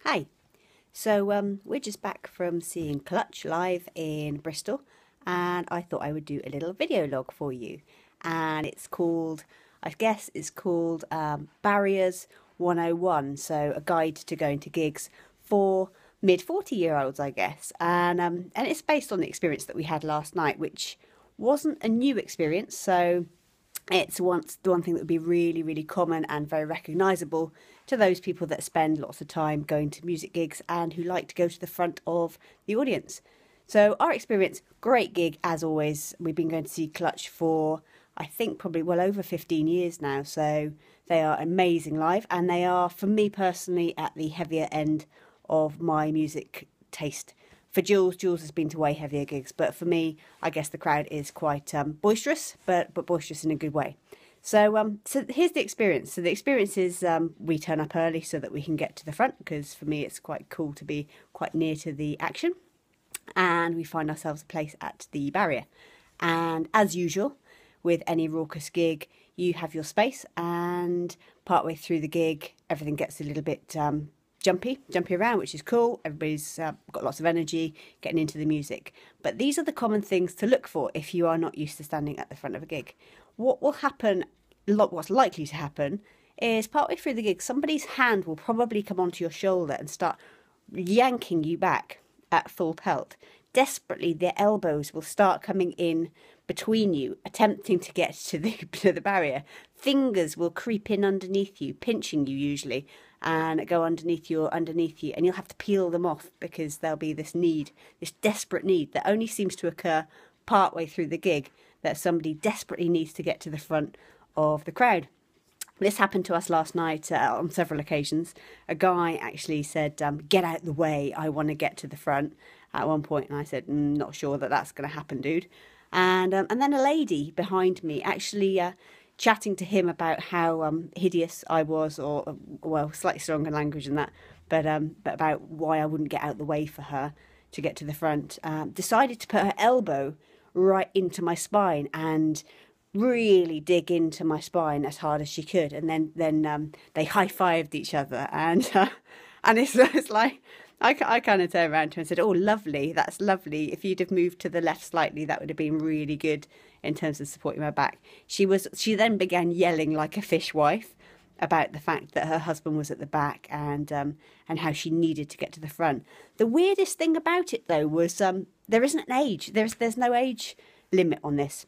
Hi. So we're just back from seeing Clutch live in Bristol, and I thought I would do a little video log for you. And it's called, I guess it's called Barriers 101, so a guide to going to gigs for mid-40-year-olds, I guess. And it's based on the experience that we had last night, which wasn't a new experience, so it's the one thing that would be really, really common and very recognisable to those people that spend lots of time going to music gigs and who like to go to the front of the audience. So our experience, great gig as always. We've been going to see Clutch for, I think, probably well over 15 years now. So they are amazing live, and they are, for me personally, at the heavier end of my music taste. For Jules has been to way heavier gigs, but for me, I guess the crowd is quite boisterous, but boisterous in a good way. So here's the experience. So the experience is we turn up early so that we can get to the front, because for me it's quite cool to be quite near to the action, and we find ourselves a place at the barrier. And as usual, with any raucous gig, you have your space, and partway through the gig, everything gets a little bit jumpy around, which is cool. Everybody's got lots of energy getting into the music. But these are the common things to look for if you are not used to standing at the front of a gig. What will happen, what's likely to happen, is partway through the gig, somebody's hand will probably come onto your shoulder and start yanking you back at full pelt. Desperately, their elbows will start coming in between you, attempting to get to the barrier. Fingers will creep in underneath you, pinching you usually, and go underneath you, and you'll have to peel them off because there'll be this desperate need that only seems to occur partway through the gig, that somebody desperately needs to get to the front of the crowd. This happened to us last night on several occasions. A guy actually said, "Get out the way, I want to get to the front," at one point, and I said, "Not sure that that's going to happen, dude." And then a lady behind me actually chatting to him about how hideous I was, or well, slightly stronger language than that, but about why I wouldn't get out the way for her to get to the front. Decided to put her elbow right into my spine and really dig into my spine as hard as she could, and then they high-fived each other, and it's like I kind of turned around to her and said, "Oh, lovely, that's lovely. If you'd have moved to the left slightly, that would have been really good in terms of supporting my back." She then began yelling like a fishwife about the fact that her husband was at the back, and how she needed to get to the front. The weirdest thing about it though was there isn't an age. There's no age limit on this,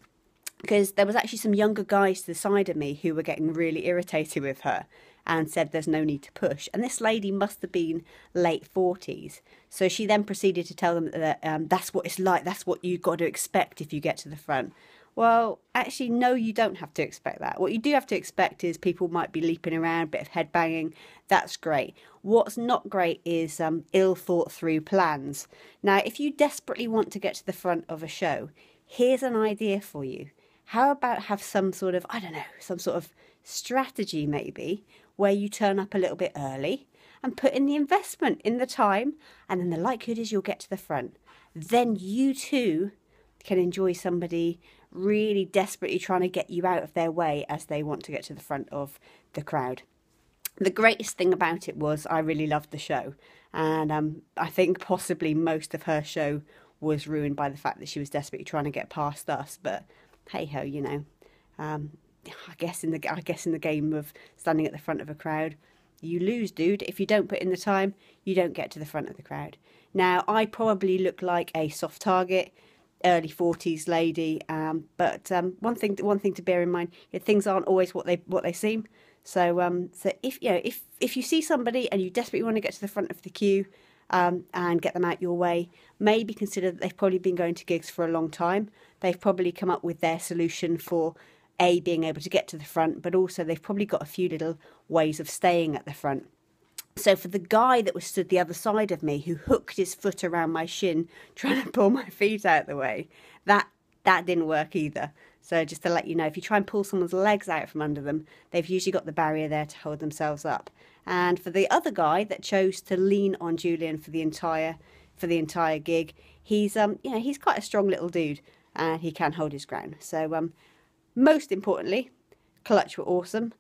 because there was actually some younger guys to the side of me who were getting really irritated with her and said there's no need to push. And this lady must have been late 40s. So she then proceeded to tell them that that's what it's like, that's what you've got to expect if you get to the front. Well, actually, no, you don't have to expect that. What you do have to expect is people might be leaping around, a bit of head banging. That's great. What's not great is ill thought through plans. Now, if you desperately want to get to the front of a show, here's an idea for you. How about have some sort of, I don't know, some sort of strategy maybe, where you turn up a little bit early and put in the investment in the time, and then the likelihood is you'll get to the front. Then you too can enjoy somebody really desperately trying to get you out of their way as they want to get to the front of the crowd. The greatest thing about it was I really loved the show, and I think possibly most of her show was ruined by the fact that she was desperately trying to get past us. But hey ho, you know, I guess in the game of standing at the front of a crowd, you lose, dude. If you don't put in the time, you don't get to the front of the crowd. Now, I probably look like a soft target, early 40s lady, but one thing to bear in mind, things aren't always what they seem. So if you see somebody and you desperately want to get to the front of the queue, and get them out your way, maybe consider that they've probably been going to gigs for a long time. They've probably come up with their solution for being able to get to the front, but also they've probably got a few little ways of staying at the front. So for the guy that was stood the other side of me, who hooked his foot around my shin trying to pull my feet out of the way, that didn't work either. So just to let you know, if you try and pull someone's legs out from under them, they've usually got the barrier there to hold themselves up. And for the other guy that chose to lean on Julian for the entire gig, he's he's quite a strong little dude, and he can hold his ground. So most importantly, Clutch were awesome.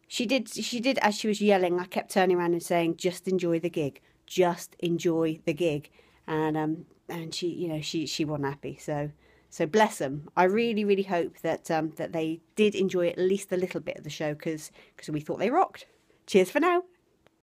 She did as she was yelling. I kept turning around and saying, "Just enjoy the gig. Just enjoy the gig." And she, you know, she wasn't happy. So bless them. I really, really hope that that they did enjoy at least a little bit of the show because we thought they rocked. Cheers for now.